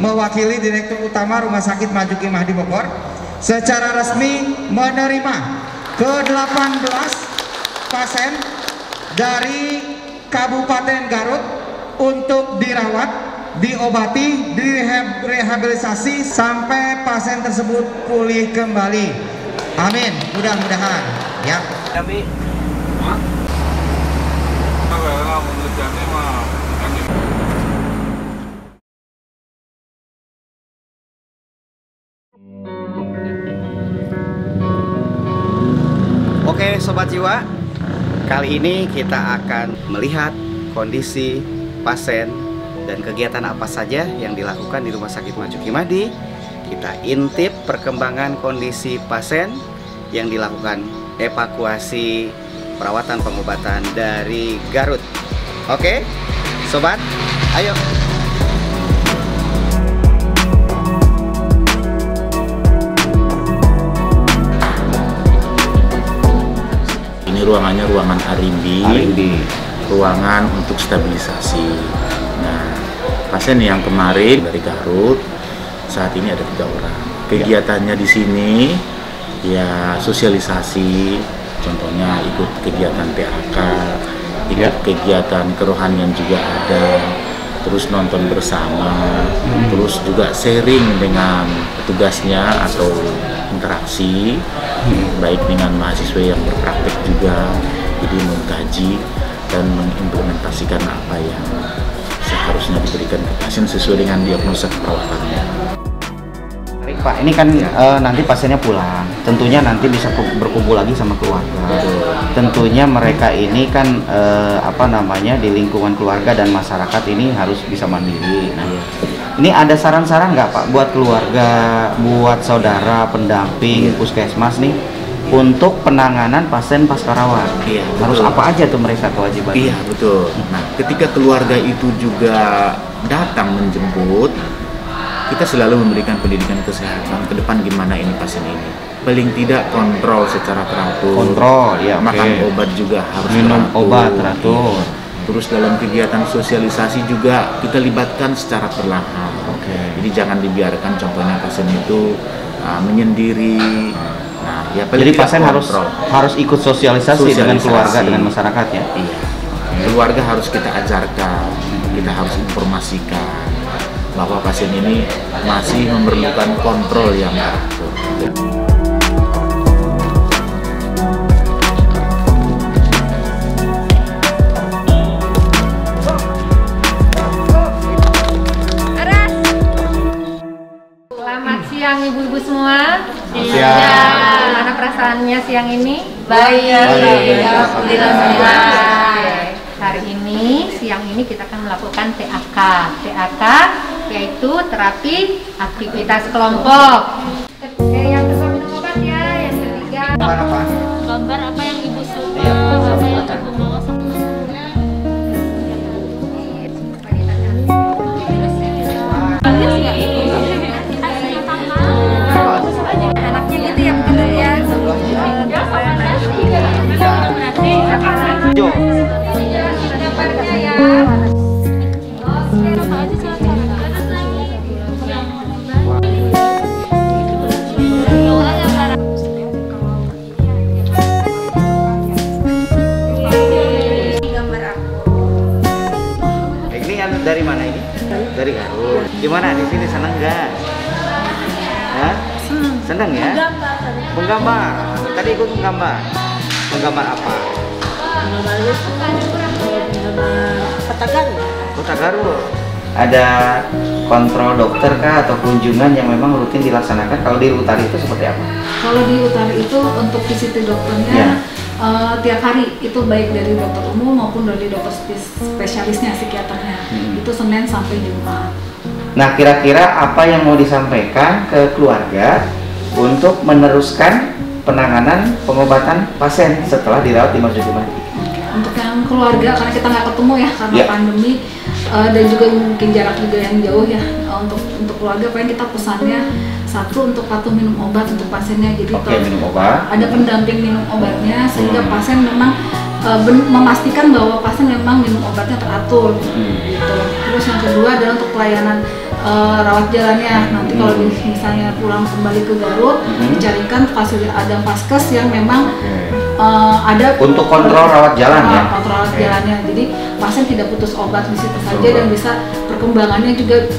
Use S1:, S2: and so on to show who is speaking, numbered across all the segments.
S1: mewakili Direktur Utama Rumah Sakit Marzuki Mahdi Bogor secara resmi menerima ke-18 pasien dari Kabupaten Garut untuk dirawat, diobati, direhabilitasi sampai pasien tersebut pulih kembali. Amin, mudah-mudahan ya.
S2: Kami Oke Sobat Jiwa, kali ini kita akan melihat kondisi pasien dan kegiatan apa saja yang dilakukan di Rumah Sakit Marzuki Mahdi. Kita intip perkembangan kondisi pasien yang dilakukan evakuasi perawatan pengobatan dari Garut. Oke Sobat, ayo.
S3: Ruangannya ruangan Arimbi, ruangan untuk stabilisasi. Nah, pasien yang kemarin dari Garut saat ini ada 3 orang. Kegiatannya di sini ya sosialisasi, contohnya ikut kegiatan PAK, ikut kegiatan kerohanian juga ada, terus nonton bersama, terus juga sharing dengan petugasnya atau interaksi baik dengan mahasiswa yang berpraktek juga, jadi mengkaji dan mengimplementasikan apa yang seharusnya diberikan ke pasien sesuai dengan diagnosa perawatannya.
S2: Baik Pak, ini kan nanti pasiennya pulang, tentunya nanti bisa berkumpul lagi sama keluarga. Tentunya mereka ini kan di lingkungan keluarga dan masyarakat ini harus bisa mandiri. Nah, ini ada saran-saran nggak Pak buat keluarga, buat saudara, pendamping, puskesmas nih untuk penanganan pasien pasca rawat?
S3: Iya,
S2: harus apa aja tuh mereka kewajiban?
S3: Iya betul. Nah, ketika keluarga itu juga datang menjemput, kita selalu memberikan pendidikan kesehatan ke depan gimana ini pasien ini. Paling tidak kontrol secara teratur.
S2: Kontrol, ya.
S3: Makan obat juga harus
S2: minum
S3: teratur.
S2: Obat teratur.
S3: Iya. Terus dalam kegiatan sosialisasi juga kita libatkan secara perlahan. Jadi jangan dibiarkan contohnya pasien itu menyendiri. Nah, ya
S2: jadi pasien harus ikut sosialisasi dengan keluarga, dengan masyarakat ya.
S3: Iya. Keluarga harus kita ajarkan, kita harus informasikan bahwa pasien ini masih memerlukan kontrol yang teratur.
S4: Siang ibu-ibu semua.
S2: Siang.
S4: Gimana perasaannya siang ini? Baik. Alhamdulillah. Hari ini siang ini kita akan melakukan TAK. TAK yaitu terapi aktivitas kelompok. Yang kedua minum obat ya. Yang ketiga
S5: gambar apa yang ibu suka, apa yang ibu mau.
S4: Anaknya gitu ya begitu ya. Gambarnya ya. Gambar aku.
S2: Ini yang dari mana ini? Dari Garut. Gimana di sini, senang nggak? Hah? Senang ya? Menggambar. Tadi ikut menggambar. Menggambar apa? Kota Garut. Ada kontrol dokter kah atau kunjungan yang memang rutin dilaksanakan? Kalau di Utari itu seperti apa?
S6: Kalau di Utari itu untuk visit dokternya
S2: Ya.
S6: Tiap hari, itu baik dari dokter umum maupun dari dokter spesialisnya, psikiaternya. Itu Senin sampai Jumat.
S2: Nah, kira-kira apa yang mau disampaikan ke keluarga untuk meneruskan penanganan pengobatan pasien setelah dirawat di Marzuki Mahdi?
S6: Untuk yang keluarga, karena kita nggak ketemu ya karena
S2: Ya.
S6: pandemi dan juga mungkin jarak juga yang jauh ya. Untuk keluarga, paling kita pesannya satu, untuk patuh minum obat untuk pasiennya. Jadi
S2: minum obat.
S6: ada pendamping minum obatnya sehingga pasien memang memastikan bahwa pasien memang minum obatnya teratur gitu. Terus yang kedua adalah untuk pelayanan rawat jalannya. Nanti kalau misalnya pulang kembali ke Garut, dicarikan fasilitas ada vaskes yang memang ada
S2: untuk kontrol rawat jalan ya.
S6: Kontrol rawat jalannya. Jadi pasien tidak putus obat di situ saja dan bisa perkembangannya juga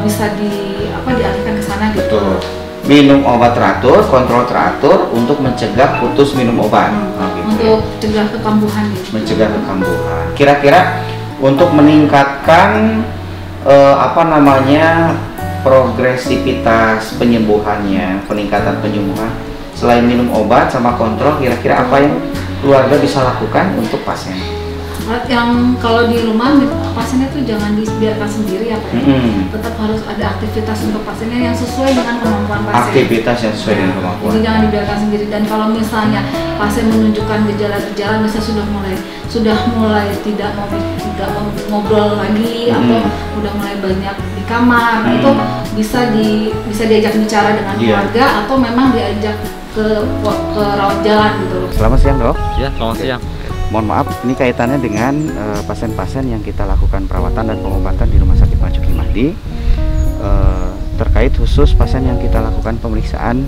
S6: bisa dialihkan ke sana gitu.
S2: Betul. Minum obat teratur, kontrol teratur untuk mencegah putus minum obat.
S6: Untuk cegah kekambuhan gitu.
S2: Mencegah kekambuhan. Kira-kira untuk meningkatkan progresivitas penyembuhannya, peningkatan penyembuhan, selain minum obat sama kontrol, kira-kira apa yang keluarga bisa lakukan untuk pasien?
S6: Yang kalau di rumah pasiennya tuh jangan dibiarkan sendiri ya Pak. Tetap harus ada aktivitas untuk pasiennya yang sesuai dengan kemampuan pasien.
S2: Aktivitas yang sesuai dengan kemampuan.
S6: Jadi jangan dibiarkan sendiri. Dan kalau misalnya pasien menunjukkan gejala-gejala, misalnya sudah mulai tidak mau ngobrol lagi atau udah mulai banyak di kamar, itu bisa diajak bicara dengan keluarga atau memang diajak ke rawat jalan gitu loh.
S2: Selamat siang Dok.
S7: Ya, selamat siang.
S2: Mohon maaf, ini kaitannya dengan pasien-pasien yang kita lakukan perawatan dan pengobatan di Rumah Sakit Marzuki Mahdi, terkait khusus pasien yang kita lakukan pemeriksaan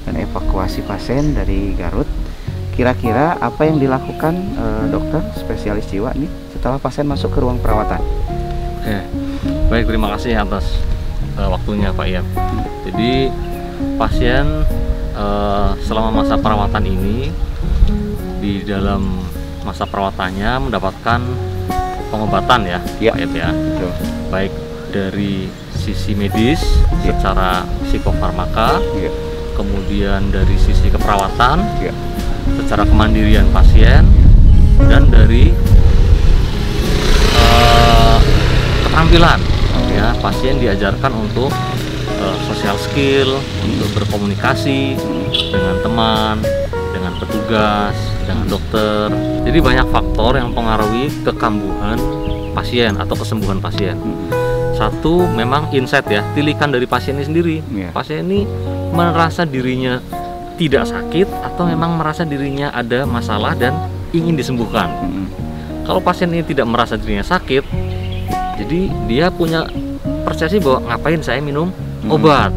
S2: dan evakuasi pasien dari Garut. Kira-kira apa yang dilakukan dokter spesialis jiwa nih setelah pasien masuk ke ruang perawatan?
S7: Oke, baik, terima kasih atas waktunya Pak Ian. Jadi pasien selama masa perawatan ini, di dalam masa perawatannya mendapatkan pengobatan ya, Pak Ian ya. Baik dari sisi medis secara psikofarmaka, kemudian dari sisi keperawatan secara kemandirian pasien, dan dari keterampilan ya, pasien diajarkan untuk social skill, untuk berkomunikasi dengan teman, dengan petugas, dengan dokter. Jadi banyak faktor yang mempengaruhi kekambuhan pasien atau kesembuhan pasien. Satu, memang insight ya, tilikan dari pasien ini sendiri. Pasien ini merasa dirinya tidak sakit atau memang merasa dirinya ada masalah dan ingin disembuhkan. Kalau pasien ini tidak merasa dirinya sakit, jadi dia punya persepsi bahwa ngapain saya minum obat,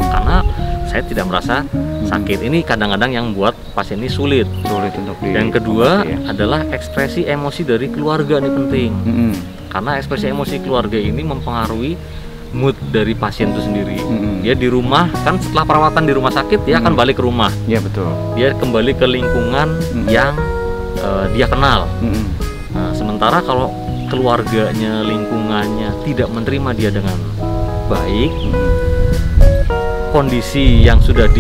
S7: karena saya tidak merasa sakit. Ini kadang-kadang yang membuat pasien ini sulit untuk Yang kedua adalah ekspresi emosi dari keluarga, ini penting. Karena ekspresi emosi keluarga ini mempengaruhi mood dari pasien itu sendiri. Dia di rumah, kan setelah perawatan di rumah sakit dia akan balik ke rumah. Iya betul. Dia kembali ke lingkungan yang dia kenal. Nah, sementara kalau keluarganya, lingkungannya tidak menerima dia dengan baik, kondisi yang sudah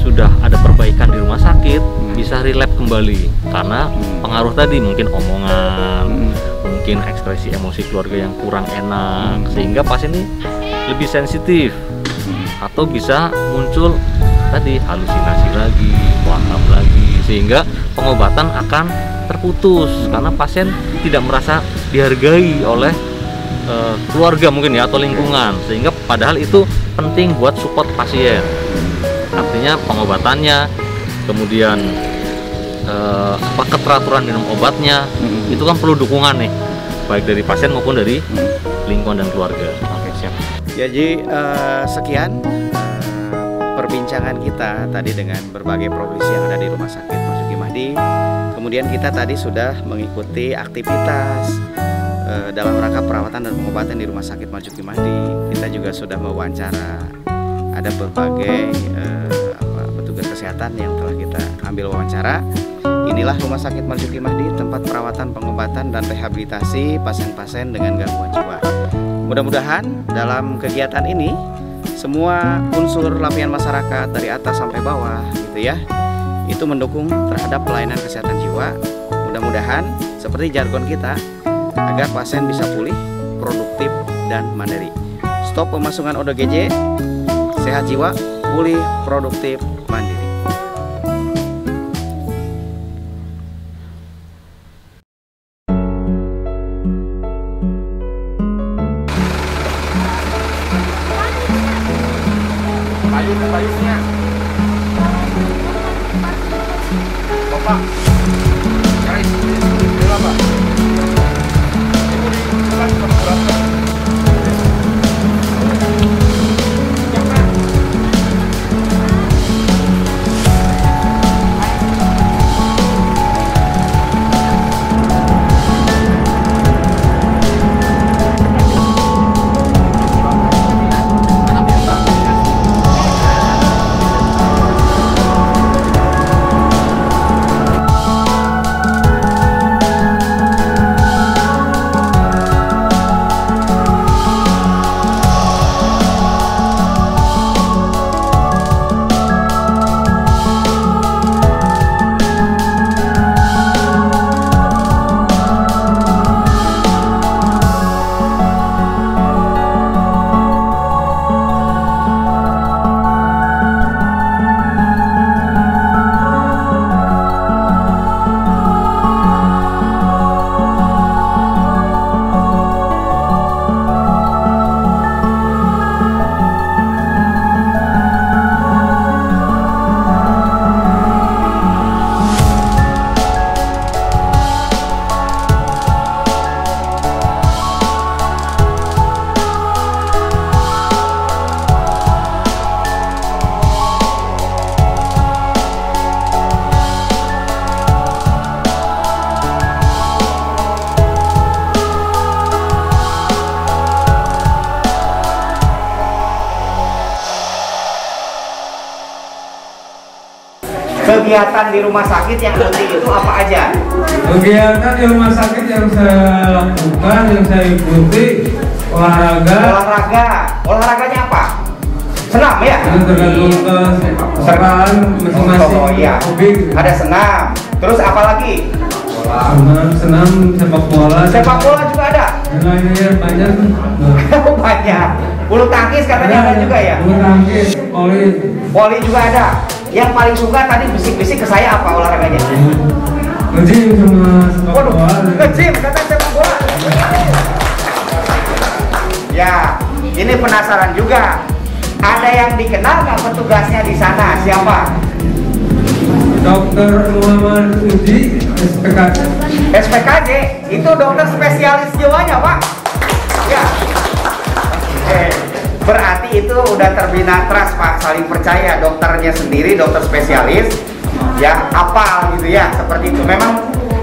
S7: sudah ada perbaikan di rumah sakit bisa relapse kembali karena pengaruh tadi, mungkin omongan, mungkin ekspresi emosi keluarga yang kurang enak, sehingga pasien ini lebih sensitif atau bisa muncul tadi halusinasi lagi, waham lagi, sehingga pengobatan akan terputus karena pasien tidak merasa dihargai oleh keluarga mungkin ya, atau lingkungan, sehingga padahal itu penting buat support pasien. Artinya pengobatannya, kemudian keteraturan minum obatnya, itu kan perlu dukungan nih, baik dari pasien maupun dari lingkungan dan keluarga.
S2: Oke, siap. Jadi sekian perbincangan kita tadi dengan berbagai profesi yang ada di Rumah Sakit Marzuki Mahdi. Kemudian kita tadi sudah mengikuti aktivitas dalam rangka perawatan dan pengobatan di Rumah Sakit Marzuki Mahdi. Kita juga sudah mewawancara, ada berbagai petugas kesehatan yang telah kita ambil wawancara. Inilah Rumah Sakit Marzuki Mahdi, tempat perawatan, pengobatan, dan rehabilitasi pasien-pasien dengan gangguan jiwa. Mudah-mudahan dalam kegiatan ini semua unsur lapisan masyarakat dari atas sampai bawah gitu ya, itu mendukung terhadap pelayanan kesehatan jiwa. Mudah-mudahan seperti jargon kita, agar pasien bisa pulih, produktif, dan mandiri. Stop pemasungan ODGJ, sehat jiwa, pulih, produktif, mandiri.
S3: Payungnya. Bapak. Guys, berapa? Ibu di sebelah berapa?
S2: kegiatan di rumah sakit yang penting itu apa aja?
S8: Kegiatan di rumah sakit yang saya lakukan, yang saya ikuti,
S2: olahraganya apa? Senam ya?
S8: Tergantung kesukaan masing-masing.
S2: Oh iya, ada senam. Terus apa lagi?
S8: Senam, sepak bola.
S2: Sepak bola juga ada?
S8: Lainnya banyak.
S2: Banyak. Bulu tangkis katanya ada juga ya?
S8: Bulu tangkis,
S2: voli juga ada. Yang paling suka tadi bisik-bisik ke saya apa olahraganya?
S8: Nge-gym sama sepak bola.
S2: Nge-gym kata sepak bola. Ya, ini penasaran juga. Ada yang dikenal nggak petugasnya di sana? Siapa?
S8: Dokter Muhammad Uji, SPKJ.
S2: SPKJ itu dokter spesialis jiwanya, Pak. Ya. Berarti itu udah terbina trust, Pak. Saling percaya, dokternya sendiri, dokter spesialis, ya apal gitu ya, seperti itu.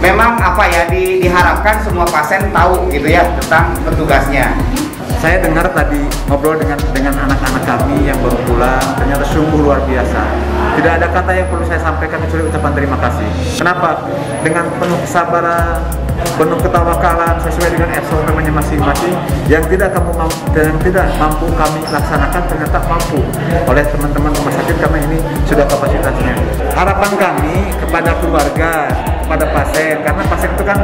S2: Memang apa ya diharapkan semua pasien tahu gitu ya tentang petugasnya.
S9: Saya dengar tadi ngobrol dengan anak-anak kami yang baru pulang, ternyata sungguh luar biasa. Tidak ada kata yang perlu saya sampaikan kecuali ucapan terima kasih. Kenapa? Dengan penuh kesabaran, penuh ketawakalan sesuai dengan SOP-nya masing-masing, yang tidak mampu kami laksanakan ternyata mampu oleh teman-teman rumah sakit karena ini sudah kapasitasnya. Harapan kami kepada keluarga, kepada pasien, karena pasien itu kan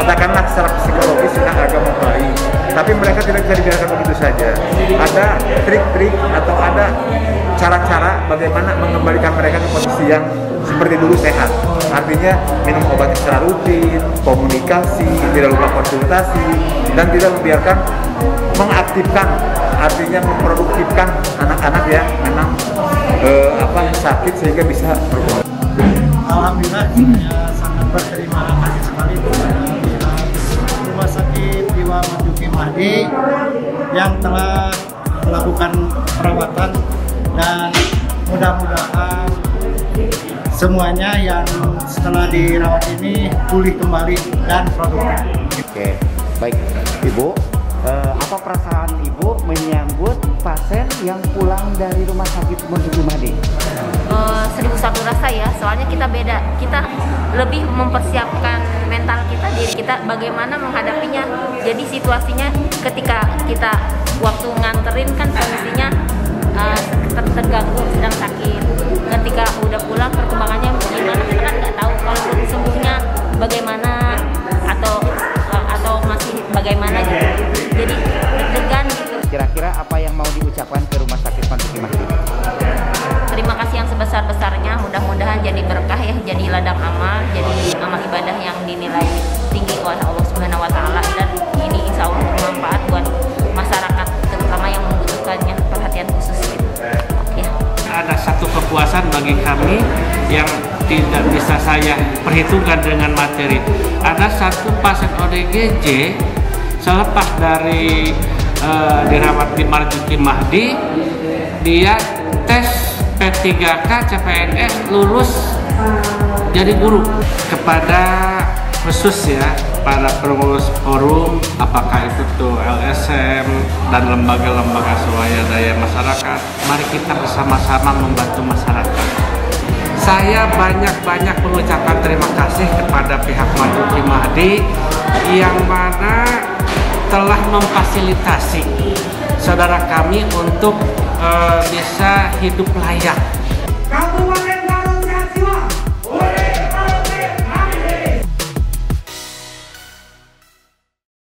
S9: katakanlah secara psikologis sudah agak membaik, tapi mereka tidak bisa dibiarkan begitu saja. Ada trik-trik atau ada cara-cara bagaimana mengembalikan mereka ke posisi yang seperti dulu sehat. Artinya minum obat secara rutin, komunikasi, tidak lupa konsultasi, dan tidak membiarkan mengaktifkan, artinya memproduktifkan anak-anak yang memang sakit sehingga bisa berbuat.
S10: Alhamdulillah, saya sangat berterima kasih sekali kepada Rumah Sakit Jiwa Marzuki Mahdi yang telah melakukan perawatan, dan mudah-mudahan semuanya yang setelah dirawat ini pulih kembali dan produktif.
S2: Oke, baik Ibu. Apa perasaan Ibu menyambut pasien yang pulang dari Rumah Sakit Marzuki Mahdi?
S5: 1001 rasa ya, soalnya kita beda. Kita lebih mempersiapkan mental kita, diri kita bagaimana menghadapinya. Jadi situasinya ketika kita waktu nganterin kan kondisinya terganggu, sedang sakit. Ketika udah pulang perkembangannya gimana kita kan nggak tahu, kalau sembuhnya bagaimana atau masih bagaimana gitu. Jadi deg-degan gitu.
S2: Kira-kira apa yang mau diucapkan ke Rumah Sakit Marzuki Mahdi?
S5: Terima kasih yang sebesar-besarnya, mudah-mudahan jadi berkah ya, jadi ladang amal, jadi amal ibadah yang dinilai tinggi oleh Allah Subhanahu wa taala, dan ini insya Allah bermanfaat buat masyarakat terutama yang membutuhkannya perhatian khusus gitu. Ya.
S11: Ada satu kepuasan bagi kami yang tidak bisa saya perhitungkan dengan materi. Ada satu pasien ODGJ selepas dari dirawat di Marzuki Mahdi, dia tes P3K CPNS lulus jadi guru. Kepada khusus ya para pengurus forum, apakah itu tuh LSM dan lembaga-lembaga swadaya masyarakat, mari kita bersama-sama membantu masyarakat. Saya banyak-banyak mengucapkan terima kasih kepada pihak Marzuki Mahdi yang mana telah memfasilitasi saudara kami untuk bisa hidup layak